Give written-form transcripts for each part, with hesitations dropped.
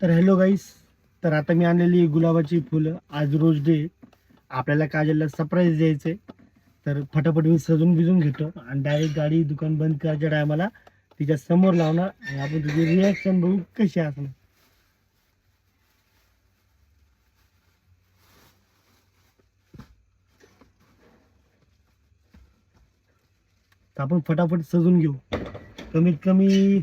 तर हॅलो गाईस, तर आता मी आणलेली गुलाबाची फुलं. आज रोज डे, आपल्याला काजलला सरप्राईज द्यायचे. तर फटाफट मी सजून बिजून घेतो आणि डायरेक्ट गाडी दुकान बंद करायच्या टायमाला तिच्या समोर लावणार आणि आपण तुझी रिॲक्शन बघू कशी असणार. तर आपण फटाफट सजून घेऊ. कमीत कमी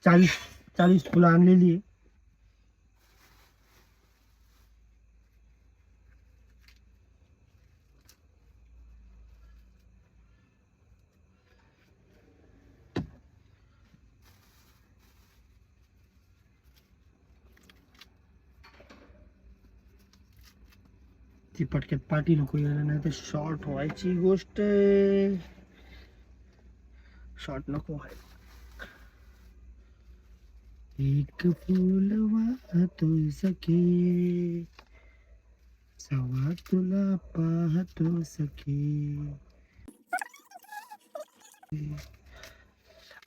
40 फुलं आणलेली आहे. ती पटक्यात पाठी नको यायला, नाही तर शॉर्ट व्हायची गोष्ट. शॉर्ट नको व्हायला. एक फूल वाहतो सखे, सवा तुला पाहतो सखे.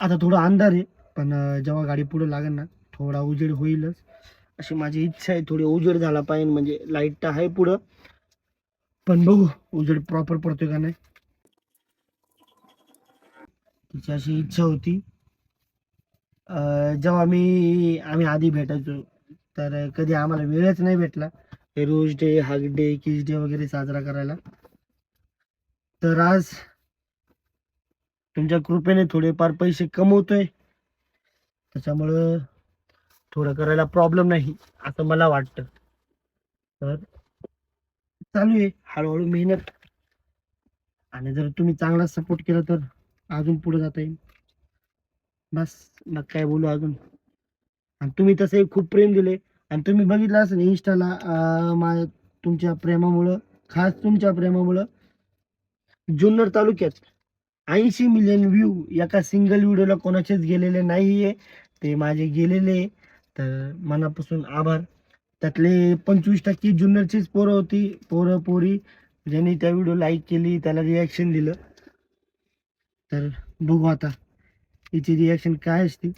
आता थोडा अंधार आहे, पण जेव्हा गाडी पुढे लागेल ना थोडा उजेड होईलच अशी माझी इच्छा आहे. थोडी उजेड झाला पाहिजे, म्हणजे लाईट तर आहे पुढं, पण बघू उजेड प्रॉपर पडतोय का नाही. तिची अशी इच्छा होती. जेव्हा आम्ही आधी भेटायचो तर कधी आम्हाला वेळच नाही भेटला रोज डे, हग डे, किस डे वगैरे साजरा करायला. तर आज तुमच्या कृपेने थोडेफार पैसे कमवतोय, त्याच्यामुळं थोडं करायला प्रॉब्लेम नाही असं मला वाटतं. तर चालू आहे हळूहळू मेहनत, आणि जर तुम्ही चांगला सपोर्ट केला तर अजून पुढे जाता येईल. बस, मग काय बोलू अजून. आणि तुम्ही तसे खूप प्रेम दिले, आणि तुम्ही बघितलं असेल इंस्टाला तुमच्या प्रेमामुळं, खास तुमच्या प्रेमामुळं जुन्नर तालुक्यात 80 मिलियन व्ह्यू एका सिंगल व्हिडिओला कोणाचेच गेलेले नाहीये. ते माझे गेलेले. तर मनापासून आभार. त्यातले 25% जुन्नरचीच पोरं होती, पोरं पोरी, ज्यांनी त्या व्हिडिओ लाईक केली, त्याला रिॲक्शन दिलं. तर बघू आता हिची रिॲक्शन काय असते.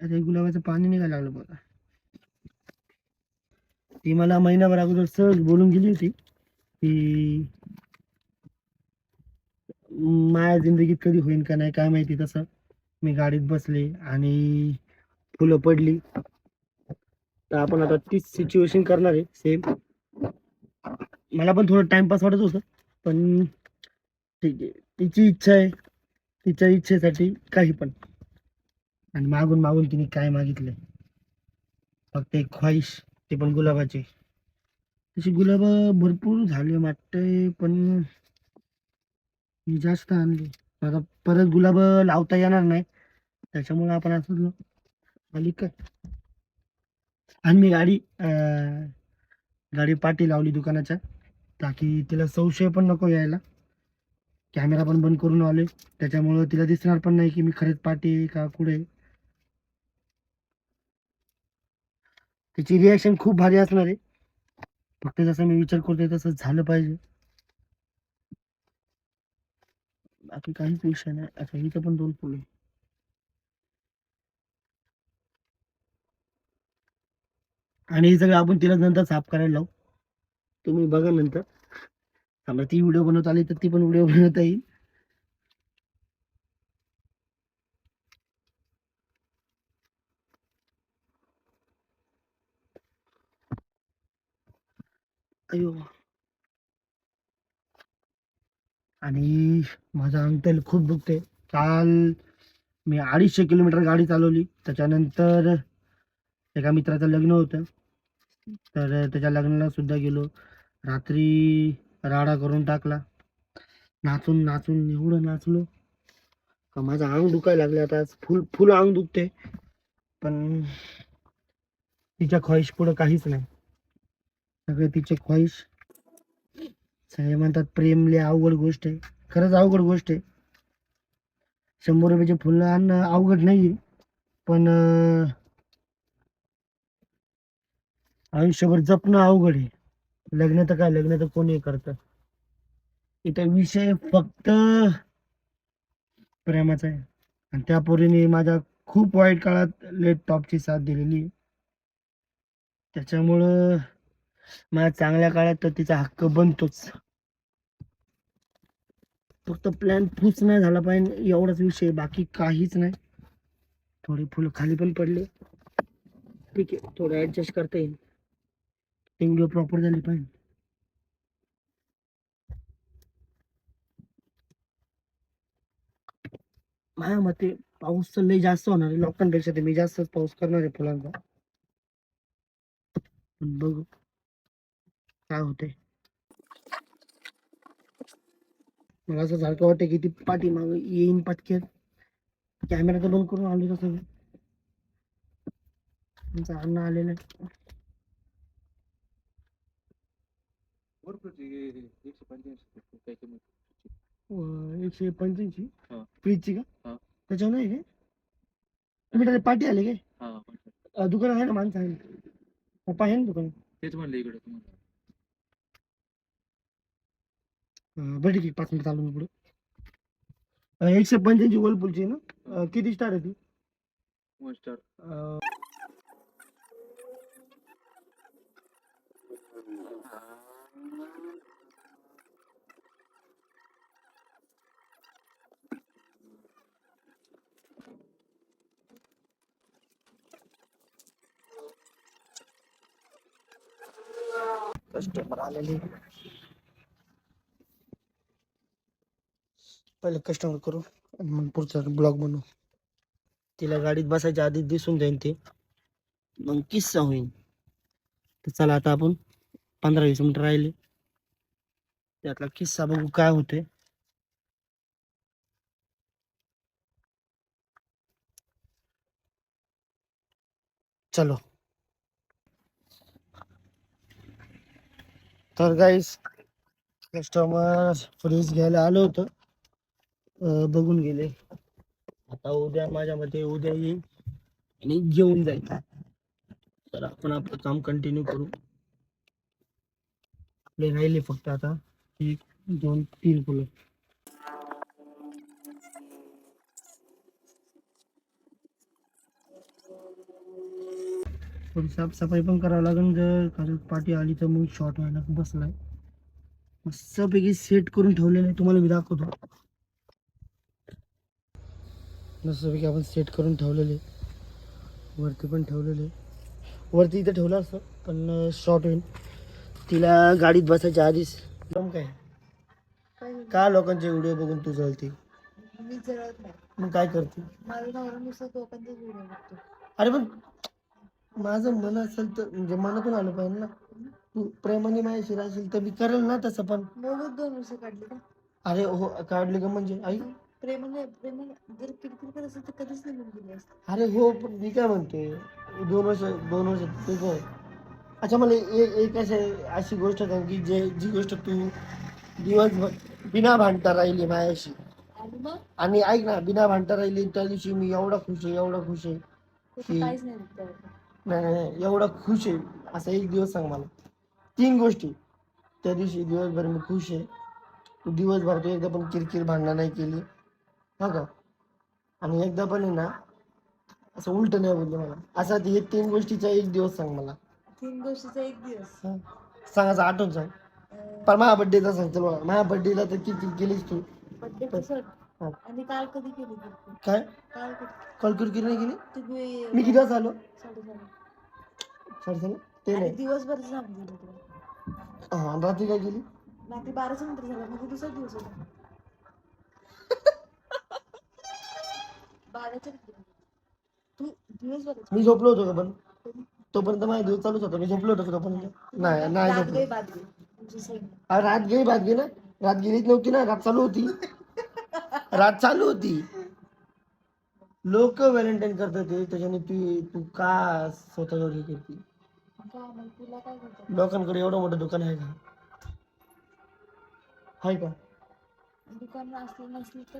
अरे गुलाबाचं पाणी निघायला लागलं बघा. ती मला महिनाभर अगोदर सहज बोलून गेली होती की माझ्या जिंदगीत कधी होईल का नाही काय माहिती. तसं मी गाडीत बसले आणि फुलं पडली. तर आपण आता तीच सिच्युएशन करणार आहे सेम. मला पण थोडं टाइमपास वाटत होतं, पण ठीक आहे, तिची इच्छा आहे, तिच्या इच्छेसाठी काही पण. आणि मागून मागून तिने काय मागितलंय, फक्त एक ख्वाहिश, ते पण गुलाबाची. तशी गुलाब भरपूर झाले वाटतंय, पण मी जास्त आणली. आता परत गुलाब लावता येणार नाही, त्याच्यामुळे आपण असं आली काय. आणि मी गाडी पाठी लावली दुकानाच्या, ताकी तिला संशय पण नको यायला. कॅमेरा पण बंद करून आले, त्याच्यामुळं तिला दिसणार पण नाही की मी खरंच पाठी आहे का कुठे. त्याची रिॲक्शन खूप भारी असणार आहे. फक्त जसं मी विचार करतोय तसं झालं पाहिजे, बाकी काहीच विषय नाही. अच्छा, इथं पण 2 फुलं. आणि हे सगळं आपण तिला नंतर साफ करायला लावू. तुम्ही बघा नंतर. समजा ती व्हिडिओ बनवत आली तर ती पण व्हिडिओ बनवता येईल. अयो. आणि माझा अंग तर खूप दुखते. काल मी 250 किलोमीटर गाडी चालवली. त्याच्यानंतर एका मित्राचं लग्न होतं, तर त्याच्या लग्नाला सुद्धा गेलो. रात्री राडा करून टाकला. नाचून नाचून एवढं नाचलो का माझं अंग दुखायला लागलं. आता आज फुल फुल अंग दुखते, पण तिच्या ख्वाहिश पुढं काहीच नाही. सगळे तिचे ख्वाहिश. सगळे म्हणतात प्रेम लय अवघड गोष्ट आहे. खरंच अवघड गोष्ट आहे. 100 रुपयाचे फुलं आणणं अवघड नाहीये, पण आयुष्यभर जपणं अवघड आहे. लग्न तर काय, लग्न तर कोणी करतं. इथं विषय फक्त प्रेमाचा आहे. आणि त्या पोरीने माझ्या खूप वाईट काळात लेट टॉपची साथ दिलेली. त्याच्यामुळं माझ्या चांगल्या काळात तर तिचा हक्क बनतोच. फक्त प्लॅन फुस नाही झाला पाहिजे एवढाच विषय, बाकी काहीच नाही. थोडी फुलं खाली पण पडले, ठीक आहे, थोडं ऍडजस्ट करता येईल. व्हिडिओ प्रॉपर झाली पाहिजे. माझ्या मते पाऊस तर लय जास्त होणार आहे, लोकांपेक्षा तर मी जास्तच पाऊस करणार आहे फुलांचा. पण बघू काय होते. मला असं सारखं वाटतं की ती पाठीमाग येईन पटक्यात. कॅमेरा तर बंद करून आलो कसं. तुमचा अण्णा आलेला आहे. 185 फ्रीजची का? त्याच्यावर नाही काय तुम्ही डायरेक्ट पाठी आले काय? दुकान आहे ना, माणसं आहे ना, पप्पा आहे ना दुकान. तेच म्हणलं इकडे बरं ठीक आहे, 5 मिनिट चालू मी पुढे. 185 वर्लपूलची ना. किती स्टार आहे ती? 1 स्टार. कस्टमर आलेले, पहिले कस्टमर करू आणि मग पुढचा ब्लॉग बनवू. तिला गाडीत बसायच्या आधी दिसून जाईन ते, मग किस्सा होईल. तर चला आता आपण 15-20 मिनिटं राहिले, त्यातला किस्सा बघू काय होते. चलो. तर गाईस, कस्टमर फ्रीज घ्यायला आलं होतं, बघून गेले. आता उद्या माझ्या मते उद्या येईल आणि घेऊन जाईल. तर आपण आपलं काम कंटिन्यू करू. आपले राहिले फक्त आता 1, 2, 3 फुलं. थोडी साफसफाई पण करावं लागेल, जर कारण पाठी आली तर मग शॉर्ट व्हायला बसलाय. मस्तपैकी सेट करून ठेवलेलं आहे, तुम्हाला मी दाखवतो. मस्तपैकी आपण सेट करून ठेवलेले, वरती पण ठेवलेले. वरती इथं ठेवलं असतं पण शॉर्ट होईल. तिला गाडीत बसायच्या आधीच काय का लोकांचे व्हिडिओ बघून तू जळती? मी जळत नाही. मग काय करते? माझा नवरा नुसतं लोकांचे व्हिडिओ बघतो. अरे पण माझं मन असेल तर, म्हणजे मनातून आलं पाहिजे ना. तू प्रेमाने माझ्याशी राहशील तर मी करेल ना तसं. पण म्हणून 2 वर्ष काढली का? अरे हो, काढली का म्हणजे आई प्रेमाने जर किरकिर करत असेल तर कधीच नाही गेली असते. अरे हो, पण मी काय म्हणते, 2 वर्ष तुझं. अच्छा, मला एक अशी गोष्ट सांग की जी गोष्ट तू दिवसभर बिना भांडता राहिली माझ्याशी, आणि ऐक ना, बिना भांडता राहिली त्या दिवशी मी एवढा खुश आहे, एवढा खुश आहे की काहीच नाही, एवढा खुश आहे. असा एक दिवस सांग मला. 3 गोष्टी. त्या दिवशी दिवसभर मी खुश आहे, तू दिवसभर तू एकदा पण किरकिर भांडणं नाही केली, हा का? आणि एकदा पण आहे ना असं उलट नाही बोलले मला. असं हे 3 गोष्टीचा एक दिवस सांग मला. 3 गोष्टीचा एक दिवस सांग, असं आठवून सांग. पण माझ्या बड्डेचा सांग. चल बघा, माझ्या बड्डेला तर किती केलीस तू? आणि काल कधी केली? काय काल किरकिर नाही केली? मी किती वाजता आलो? 7:30. ते नाही दिवसभर सांगितलं तुला. हा, रात्री काय केली? रात्री 12च्या नंतर झाला, म्हणजे दुसरा दिवस होता. 12च्या नंतर तू दिवसभर. मी झोपलो होतो का? पण तोपर्यंत माझा दिवस चालूच होता. मी झोपलो होतो का तोपर्यंत? नाही झोपलो. रात गेली बात गे ना. रात गेलीच नव्हती ना, रात चालू होती. रात चालू होती. लोक व्हॅलेंटाईन करतात ते, त्याच्याने तू का स्वतःवर हे करते? लोकांकडे एवढं मोठं दुकान आहे का? आहे का दुकान? असलं नसलं तर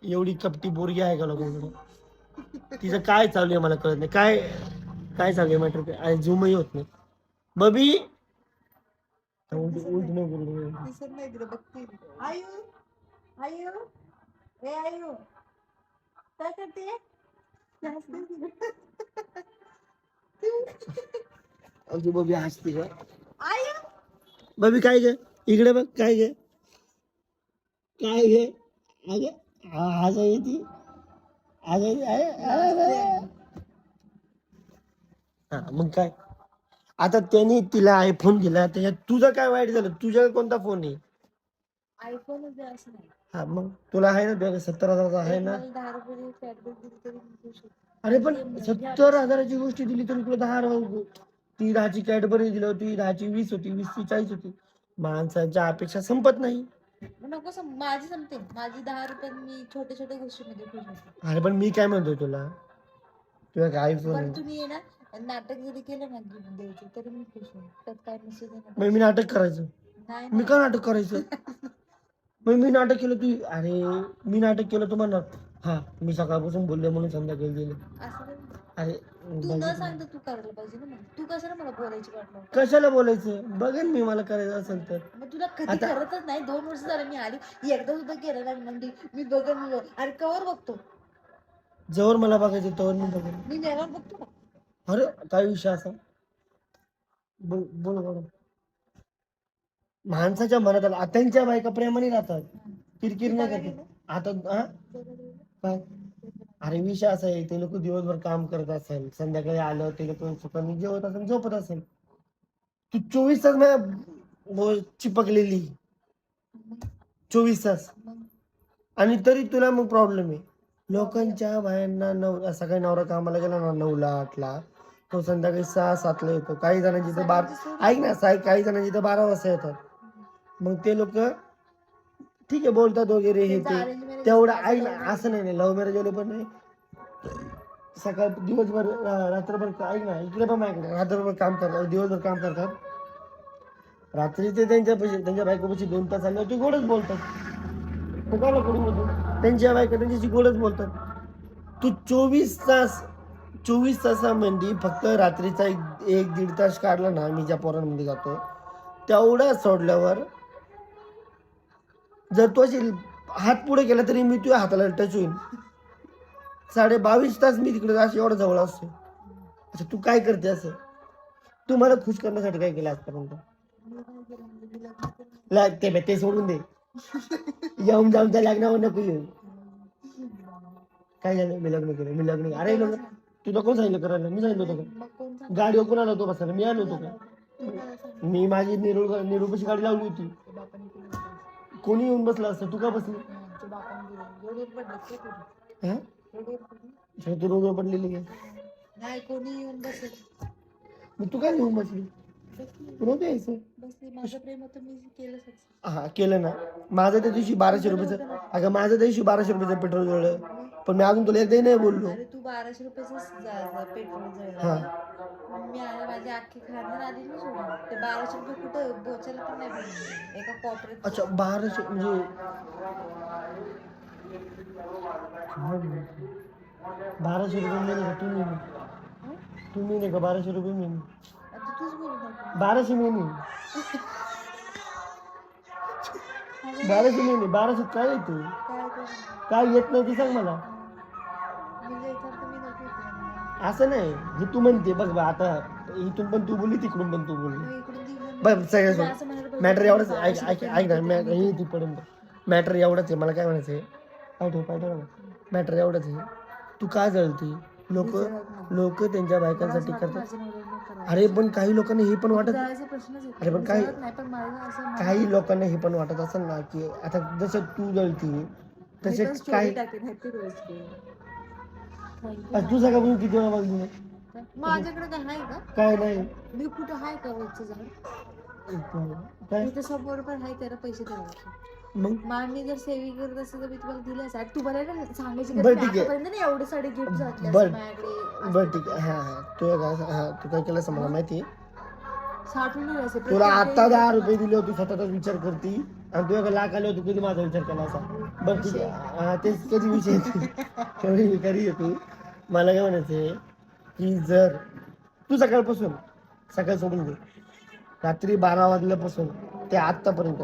एवढी कपटी बोरगी आहे का लोकांकडे? तिचं काय चालू आहे मला कळत नाही. काय काय चालू आहे मॅटर? काय झूमही होत नाही. बबी उलट नाही बोलू. दिसत नाही तिला, बघते. आयु आयु ए आयु काय करते आमची बबी हसते का आय बबी काय गे इकडे बघ काय गे काय गे अगे हसा येते हा मग काय आता त्यांनी तिला आयफोन दिला त्याच्यात तुझं काय वाईट झालं तुझ्या कोणता फोन आहे आयफोनच द्या असं नाही हा मग तुला आहे ना तुझ्या 70,000 आहे ना 10 रुपये कॅडबरी दिली तरी मी खुश होते. अरे पण गेम घ्या, घ्या 70,000ची गोष्ट दिली तरी तुला 10 ती 10ची कॅडबरी दिली होती 10ची 20 होती 20ची 40 होती माणसाच्या अपेक्षा संपत नाही नको माझी संपते माझी 10 रुपयात मी छोट्या छोट्या गोष्टीमध्ये खुश होते. अरे पण मी काय म्हणतोय तुला तुझ्या काय बरं आयफोन तुम्ही आहे ना नाटक जरी केलं ना गिफ्ट द्यायचं तरी मी खुश होईल त्यात काय मेसेज मग मी नाटक करायचं नाही मी का नाटक करायचं मग मी नाटक केलं तू अरे मी नाटक केलं तुम्हाला हा मी सकाळपासून बोलले म्हणून संध्याकाळी गेले असं नाही. अरे तू न सांगता तू करायला पाहिजे ना मग तू कशाला मला बोलायची वाट लावतो? कशाला बोलायचं बघेन मी मला करायचं असेल तर मग तुला कधी आता- करतच नाही 2 वर्ष झालं मी आली एकदा सुद्धा केलं नाही म्हणजे मी बघन मी अरे कवर बघतो जवळ मला बघायचं तवर मी बघेन मी नेहमी बघतो ना अरे काय विषय असा बोल बोल बोल माणसाच्या मनात आला त्यांच्या बायका प्रेमाने राहतात किरकिर नाही करतात आता हा काय अरे विषय असा आहे ते लोक दिवसभर काम करत असेल संध्याकाळी आलं ते लोक सुखाने जेवत असेल झोपत असेल तू 24 तास माझ्या चिपकलेली 24 तास आणि तरी तुला मग प्रॉब्लेम आहे लोकांच्या बायांना सकाळी नवरा कामाला गेला ना 9ला 8ला तो संध्याकाळी 6-7ला येतो काही जणांची तर ऐक ना काही जणांची तर 12 वाजता येतात मग ते लोक ठीक आहे बोलतात वगैरे हे ते तेवढं ऐक ना असं नाही लव्ह मॅरेज वाले पण नाही सकाळ दिवसभर रात्रभर ऐक ना इकडे पण माझ्याकडे रात्रभर काम करतात दिवसभर काम करतात रात्री ते त्यांच्या बायकोपाशी 2 तास आले ते गोडच बोलतात कोणाला कडून बोलतो त्यांच्या बायका त्यांच्याशी गोडच बोलतात तू 24 तासामध्ये फक्त रात्रीचा 1-1.5 तास काढला ना मी ज्या पोरांमध्ये जातो तेवढा सोडल्यावर जर तू अशी हात पुढे केला तरी मी तुझ्या हाताला टच होईल 22.5 तास मी तिकडे अशी एवढा जवळ असतो अच्छा तू काय करते असं तू मला खुश करण्यासाठी काय केलं आजपर्यंत ते सोडून दे येऊन जाऊन त्या लग्नावर नको येऊ काय झालं मी लग्न केलं अरे लग्न तुला कोण सांगितलं करायला मी सांगितलं होतं का गाडीवर कोण आला होतो बसायला मी आलो होतो का मी माझी निरूपाची गाडी लावली होती कोणी येऊन बसला असतं तू का बसली तू रोडवर पडलेली नाही कोणी येऊन बसेल मग तू काय येऊन बसली रोज यायचं माझं प्रेम होतं मी केलं हा केलं ना माझं त्या दिवशी 1200 रुपयाचं अगं माझं त्या दिवशी 1200 रुपयाचं पेट्रोल जळलं पण मी अजून तुला एकदाही नाही बोललो अरे तू 1200 रुपयाचं पेट्रोल जळलं हा मी माझी अख्खी खाणार आली ना सोडून ते 1200 रुपये कुठं बोचायला पण नाही भेटले एका कॉपरेट अच्छा 1200 म्हणजे 1200 रुपये मिळेल का तुम्ही नाही का 1200 रुपये मिळेल आता तूच बोलू 1200 मिळेल 1200 मिळेल 1200 काय येते काय येत नाही ते सांग मला असं नाही हे तू म्हणते बघ बा आता इथून पण तू बोलली तिकडून पण तू बोलली बघ सगळं मॅटर एवढंच ऐक ना ही ती पडेल मॅटर एवढंच आहे मला काय म्हणायचं आहे पाठव मॅटर एवढंच आहे तू का जळती लोक त्यांच्या बायकांसाठी करतात अरे पण काही लोकांना हे पण वाटत अरे पण काही लोकांना हे पण वाटत असेल ना की आता जसं तू जळती तसे काही तू सगळं किती वेळा बघली माझ्याकडे काय आहे का काय नाही मी कुठं आहे का रोजचं झाड काय इथं 100 रुपये आहे त्याला पैसे द्यावे मग मी जर सेविंग करत असेल तर मी तुम्हाला दिले असं तू मला सांगायची बरं ठीक आहे नाही एवढे साडे गिफ्ट घातले बरं ठीक आहे हा तू काय केलं मला माहिती साठवून असे तुला आता 10 रुपये दिले होते सततच विचार करती आणि तुझ्या लाख आले होते कधी माझा विचार केला असा बरं ठीक आहे तेच कधी विषय तेवढी विकारी येतो मला काय म्हणायचंय की जर तू सकाळ सोडून दे रात्री 12 वाजल्यापासून ते आत्तापर्यंत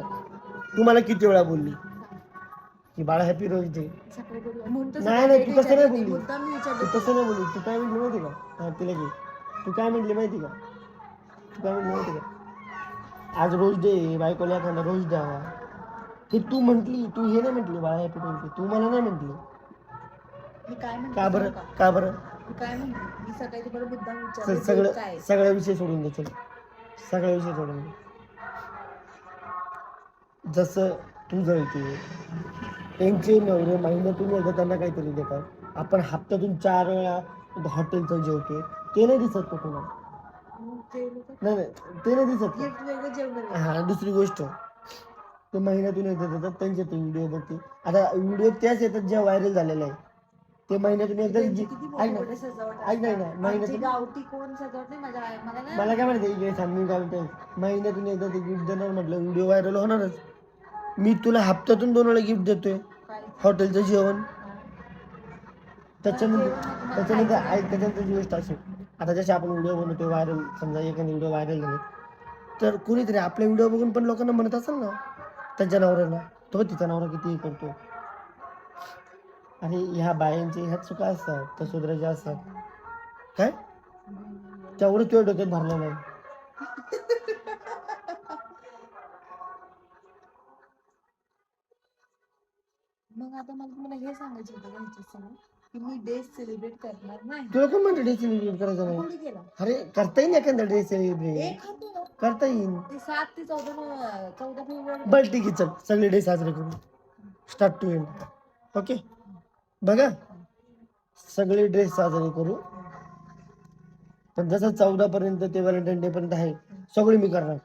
तू मला किती वेळा बोलली की बाळा हॅपी रोज डे. सकाळी बोलू म्हणून तर नाही, सकाळी तू date तसं नाही विचारली. बोलली. मुद्दाम मी तू विचारलं. तसं नाही बोलली. तू काय म्हटली माहिती का? हा तिला घे. तू काय म्हटली माहिती का? तू काय म्हटली माहिती का? आज रोज डे बायकोला एखादा रोज द्यावा. हे तू म्हटली. तू हे नाही म्हटली बाळा हॅपी रोज डे. तू मला नाही म्हटली. मी काय म्हणते का बरं? सांगू का? का बरं? मी काय म्हणते मी सकाळी तुम्हाला मुद्दाम विचारलं सगळं date काय सगळा विषय सोडून दे. चल सगळा विषय सोडून दे. जसं तू जळते त्यांचे नवरे महिन्यातून एकदा त्यांना काहीतरी देतात. आपण हप्त्यातून 4 वेळा हॉटेलचं जेवतो. ते नाही दिसत का तुम्हाला? जेवलं तर नाही नाही ते नाही दिसत का? गिफ्ट वेगळं जेवण वेगळं. हा दुसरी गोष्ट ते महिन्यातून एकदा देतात. त्यांचे ते व्हिडिओ बघते. आता व्हिडिओ त्याच येतात ज्या व्हायरल झालेल्या आहे. ते महिन्यातून एकदा त्यांची किती मोठी ऐक मोठी सजावट ना ऐक नाही ना आमची महिन्यातून गावठी कोण सजावट नाही माझ्या मला ना मला काय म्हणते इकडे सांग. मी काय म्हणते महिन्यातून एकदा ते गिफ्ट देणार म्हटलं व्हिडिओ व्हायरल होणारच. मी तुला हप्त्यातून 2 वेळा गिफ्ट देतोय काय हॉटेलचं जेवण. हा. त्याच्यानंतर जेवण नको मला त्याच्यानंतर खायचं ऐक त्याच्यानंतर गोष्ट असेल. आता जसे आपण व्हिडिओ बनवतो व्हायरल समजा एखादा व्हिडिओ व्हायरल झाले तर कुणीतरी आपले व्हिडिओ बघून पण लोकांना म्हणत असेल ना त्यांच्या नवऱ्याला तो तिचा नवरा किती हे करतो. आणि ह्या बायांचे ह्या चुका असतात त्या सुधारायच्या असतात. काय तेवढं तुझ्या डोक्यात भरलं नाही. मग आता मला तुम्हाला हे सांगायचं होतं ह्याच्यासमोर की मी डे सेलिब्रेट करणार नाही. तुला कोण म्हणतं डे सेलिब्रेट करायचं नाही? कोणी केला अरे करता येईल एखादा डे सेलिब्रेट. एक खातो ना करता येईल. ते 7 ते 14 फेब्रुवारी बरं ठीक आहे चल सगळे डे साजरे करू स्टार्ट टू एंड. ओके बघा सगळे ड्रेस साजरे करू. पण जसं 14 पर्यंत ते व्हॅलेंटाईन डे पर्यंत आहे सगळे मी करणार.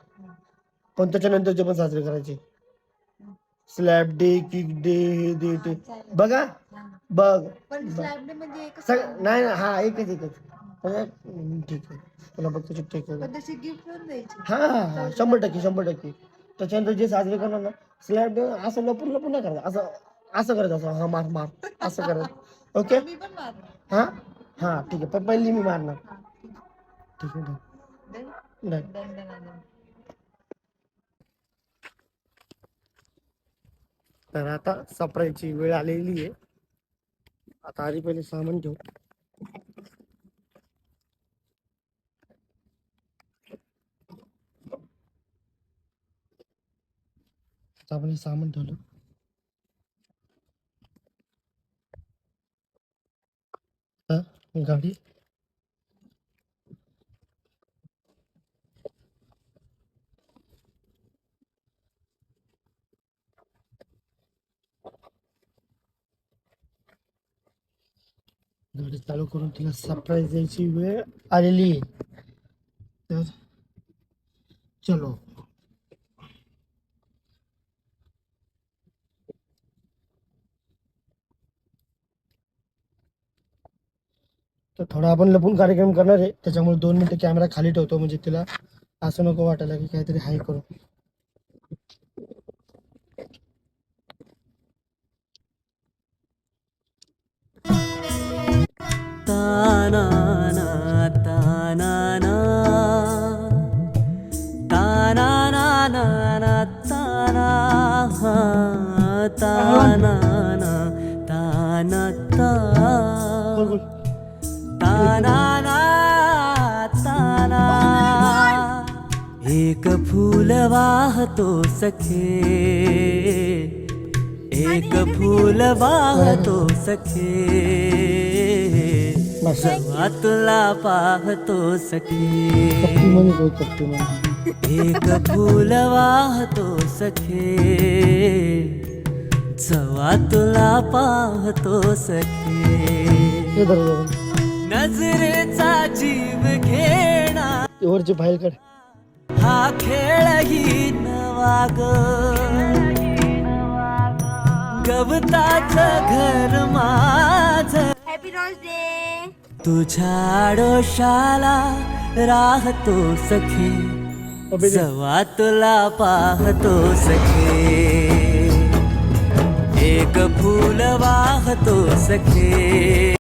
पण त्याच्यानंतरचे पण साजरे करायचे. स्लॅब डे किक डे हे डे ते बघा बघ पण स्लॅब डे म्हणजे एक नाही हा एकच ठीक आहे तुला बघतो ठीक आहे. पण तशी गिफ्ट पण द्यायची. हा हा हा 100%. त्याच्यानंतर जे साजरे करणार ना स्लॅब डे असं लपून लपून नाही करायचं. असं असं करायचं असं हा मार मार असं करायचं. ओके मी पण मारणार. हा हा ठीक आहे पण पहिली मी मारणार. हा, ठीक आहे done done. Done done done. तर आता सप्राईजची वेळ आलेली आहे. आता आधी पहिले सामान ठेवू. आता आपण हे सामान ठेवलं. गाडी गाडी चालू करून तिला सरप्राईज द्यायची वेळ आलेली आहे. तर चलो तर थोडा आपण लपून कार्यक्रम करणार आहे. त्याच्यामुळे 2 मिनिटं कॅमेरा खाली ठेवतो म्हणजे तिला असं नको वाटायला की काहीतरी हाय करू. तानाना तानाना तानाना ताना तानाना ताना बोल बोल. तानाना ताना एक फूल वाहतो सखे एक फूल वाहतो सखे जेव्हा तुला पाहतो सखे एक फूल वाहतो सखे जेव्हा तुला पाहतो सखे नजरेचा जीव घेणा वरची फाईल काढ. हा खेळही नवा ग गवताचं घर माझं हॅपी रोज डे. तुझ्या आडोशाला राहतो सखे जवा तुला पाहतो सखे एक फूल वाहतो सखे.